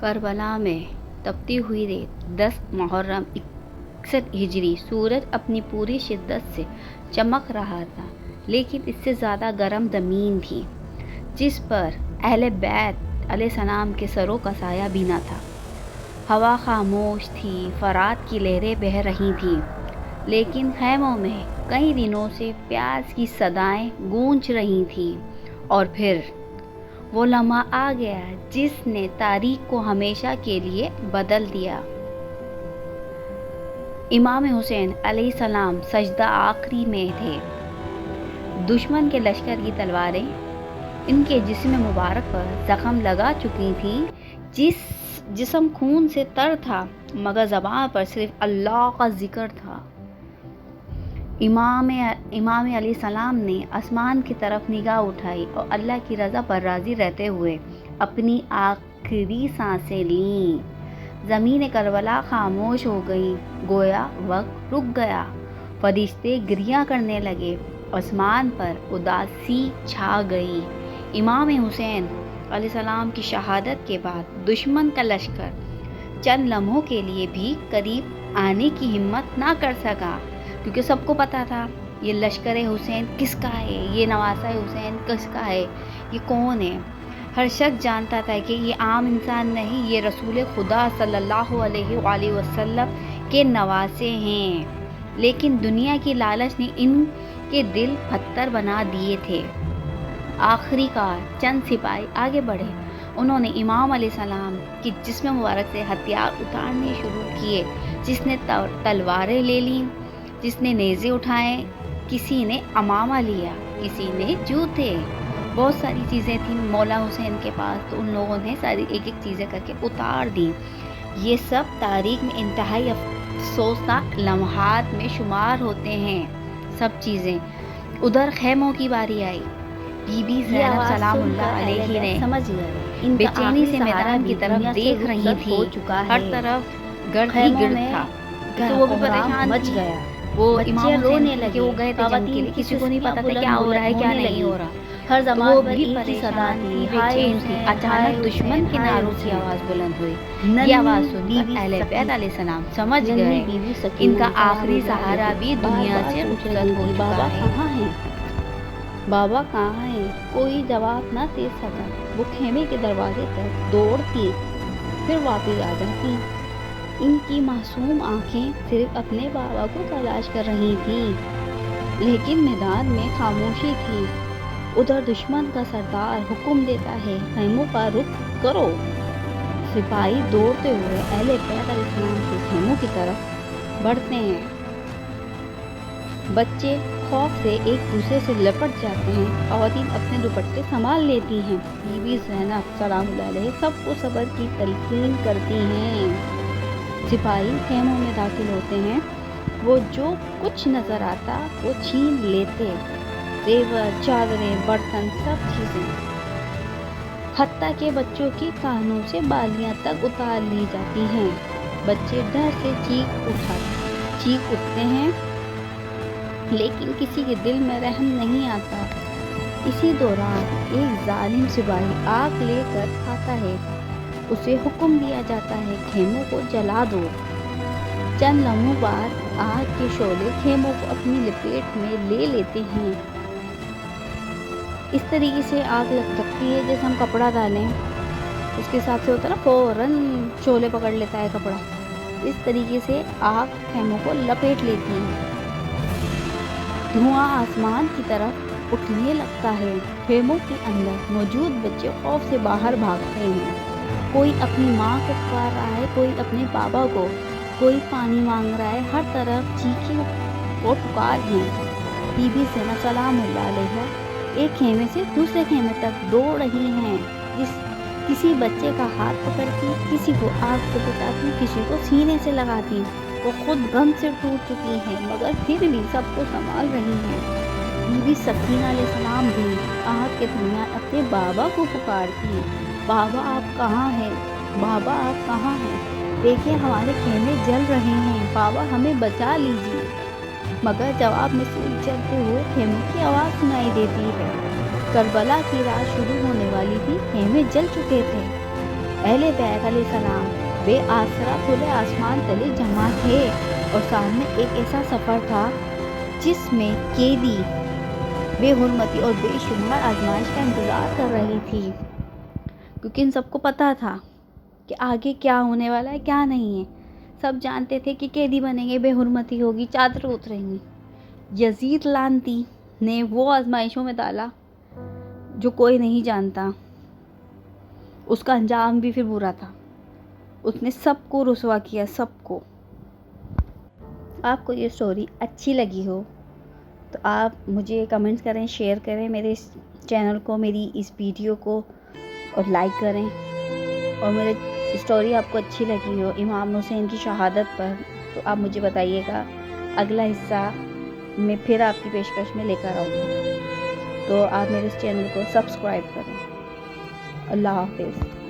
کربلا میں تپتی ہوئی ریت 10 محرم 61 ہجری سورج اپنی پوری شدت سے چمک رہا تھا، لیکن اس سے زیادہ گرم زمین تھی جس پر اہل بیت علیہ السلام کے سروں کا سایہ بھی نہ تھا۔ ہوا خاموش تھی، فرات کی لہریں بہہ رہی تھیں، لیکن خیموں میں کئی دنوں سے پیاس کی صدائیں گونج رہی تھیں۔ اور پھر وہ لمحہ آ گیا جس نے تاریخ کو ہمیشہ کے لیے بدل دیا۔ امام حسین علیہ السلام سجدہ آخری میں تھے۔ دشمن کے لشکر کی تلواریں ان کے جسم مبارک پر زخم لگا چکی تھیں۔ جسم خون سے تر تھا، مگر زبان پر صرف اللہ کا ذکر تھا۔ امام علیہ السلام نے آسمان کی طرف نگاہ اٹھائی اور اللہ کی رضا پر راضی رہتے ہوئے اپنی آخری سانسیں لیں۔ زمین کربلا خاموش ہو گئی، گویا وقت رک گیا۔ فرشتے گریہ کرنے لگے، آسمان پر اداسی چھا گئی۔ امام حسین علیہ السلام کی شہادت کے بعد دشمن کا لشکر چند لمحوں کے لیے بھی قریب آنے کی ہمت نہ کر سکا، کیونکہ سب کو پتا تھا یہ لشکر حسین کس کا ہے، یہ نواسہ حسین کس کا ہے، یہ کون ہے۔ ہر شخص جانتا تھا کہ یہ عام انسان نہیں، یہ رسول خدا صلی اللہ علیہ وآلہ وسلم کے نواسے ہیں۔ لیکن دنیا کی لالچ نے ان کے دل پتھر بنا دیے تھے۔ آخری کار چند سپاہی آگے بڑھے، انہوں نے امام علیہ السلام کے جسم مبارک سے ہتھیار اتارنے شروع کیے۔ جس نے تلواریں لے لیں، جس نے نیزے اٹھائے، کسی نے عمامہ لیا، کسی نے جوتے، بہت ساری چیزیں تھیں مولا حسین کے پاس، تو ان لوگوں نے ساری ایک ایک چیزیں کر کے اتار دیں۔ یہ سب تاریخ میں انتہائی افسوسناک لمحات میں شمار ہوتے ہیں۔ سب چیزیں ادھر خیموں کی باری آئی۔ بی بی زینب سلام اللہ علیہ نے بے چینی سے میدان کی طرف دیکھ رہی تھی، ہر طرف گرد ہی گرد تھا، تو وہ بھی پریشان تھی۔ وہ امام رونے لگے، وہ گئے تھے جنگ کے لیے، کسی کو نہیں پتا تھا کیا ہو رہا ہے کیا نہیں ہو رہا، ہر زمان وہ پر بھی ایک ہی صدا پریشان تھی، تھی، بے چین تھی۔ اچانک دشمن کے نعروں کی آواز بلند ہوئی۔ یہ آواز سن کر اہل بیت علیہ السلام سمجھ گئے ان کا آخری سہارا بھی دنیا سے رخصت ہو چکا ہے۔ بابا کہاں ہیں؟ کوئی جواب نہ دے سکا۔ وہ خیمے کے دروازے تک دوڑتی، پھر واپس آ جاتی۔ ان کی معصوم آنکھیں صرف اپنے بابا کو تلاش کر رہی تھیں، لیکن میدان میں خاموشی تھی۔ ادھر دشمن کا سردار حکم دیتا ہے، خیموں کا رخ کرو۔ سپاہی دوڑتے ہوئے اہل بیت علیہ السلام کے خیموں کی طرف بڑھتے ہیں۔ بچے خوف سے ایک دوسرے سے لپٹ جاتے ہیں، خواتین اپنے دوپٹے سنبھال لیتی ہیں۔ بی بی زینب سلام اللہ علیہ سب کو صبر کی تلقین کرتی ہیں۔ سپاہی خیموں میں داخل ہوتے ہیں، وہ جو کچھ نظر آتا وہ چھین لیتے، زیور، چادریں، برتن، سب چیزیں، حتیٰ کہ بچوں کی کانوں سے بالیاں تک اتار لی جاتی ہیں۔ بچے ڈر سے چیخ اٹھتے ہیں، لیکن کسی کے دل میں رحم نہیں آتا۔ اسی دوران ایک ظالم سپاہی آگ لے کر آتا ہے، اسے حکم دیا جاتا ہے خیموں کو جلا دو۔ چند لمحوں بعد آگ کے شعلے خیموں کو اپنی لپیٹ میں لے لیتے ہیں۔ اس طریقے سے آگ لگ سکتی ہے جیسے ہم کپڑا ڈالیں، اس کے حساب سے ہوتا ہے نا، فوراً شعلے پکڑ لیتا ہے کپڑا۔ اس طریقے سے آگ خیموں کو لپیٹ لیتی ہے۔ دھواں آسمان کی طرف اٹھنے لگتا ہے۔ خیموں کے اندر موجود بچے خوف سے باہر بھاگتے ہیں۔ کوئی اپنی ماں کو پکار رہا ہے، کوئی اپنے بابا کو، کوئی پانی مانگ رہا ہے، ہر طرف چیخیں اور پکار ہیں۔ بی بی زینب سلام اللہ علیہ ایک خیمے سے دوسرے خیمے تک دوڑ رہی ہیں، کسی بچے کا ہاتھ پکڑتی، کسی کو آگ سے بچاتی، کسی کو سینے سے لگاتی۔ وہ خود غم سے ٹوٹ چکی ہیں، مگر پھر بھی سب کو سنبھال رہی ہیں۔ بی بی سکینہ علیہ السلام بھی آگ کے درمیان اپنے بابا کو پکارتی، بابا آپ کہاں ہیں؟ بابا آپ کہاں ہیں؟ دیکھیں ہمارے خیمے جل رہے ہیں، بابا ہمیں بچا لیجیے۔ مگر جواب میں سورج جلتے ہوئے خیموں کی آواز سنائی دیتی ہے۔ کربلا کی رات شروع ہونے والی تھی، خیمے جل چکے تھے۔ اہل بیت علیہ السلام بے آسرا کھلے آسمان تلے جمع تھے، اور سامنے ایک ایسا سفر تھا جس میں قیدی بے حرمتی اور بے شمار آزمائش کا انتظار کر رہی تھی، کیونکہ ان سب کو پتہ تھا کہ آگے کیا ہونے والا ہے کیا نہیں ہے۔ سب جانتے تھے کہ قیدی بنیں گے، بے حرمتی ہوگی، چادر اتریں گی۔ یزید لعنتی نے وہ آزمائشوں میں ڈالا جو کوئی نہیں جانتا، اس کا انجام بھی پھر برا تھا، اس نے سب کو رسوا کیا، سب کو۔ آپ کو یہ سٹوری اچھی لگی ہو تو آپ مجھے کمنٹس کریں، شیئر کریں میرے اس چینل کو، میری اس ویڈیو کو، اور لائک کریں۔ اور میرے اسٹوری آپ کو اچھی لگی ہو امام حسین کی شہادت پر تو آپ مجھے بتائیے گا، اگلا حصہ میں پھر آپ کی پیشکش میں لے کر آؤں گی۔ تو آپ میرے اس چینل کو سبسکرائب کریں۔ اللہ حافظ۔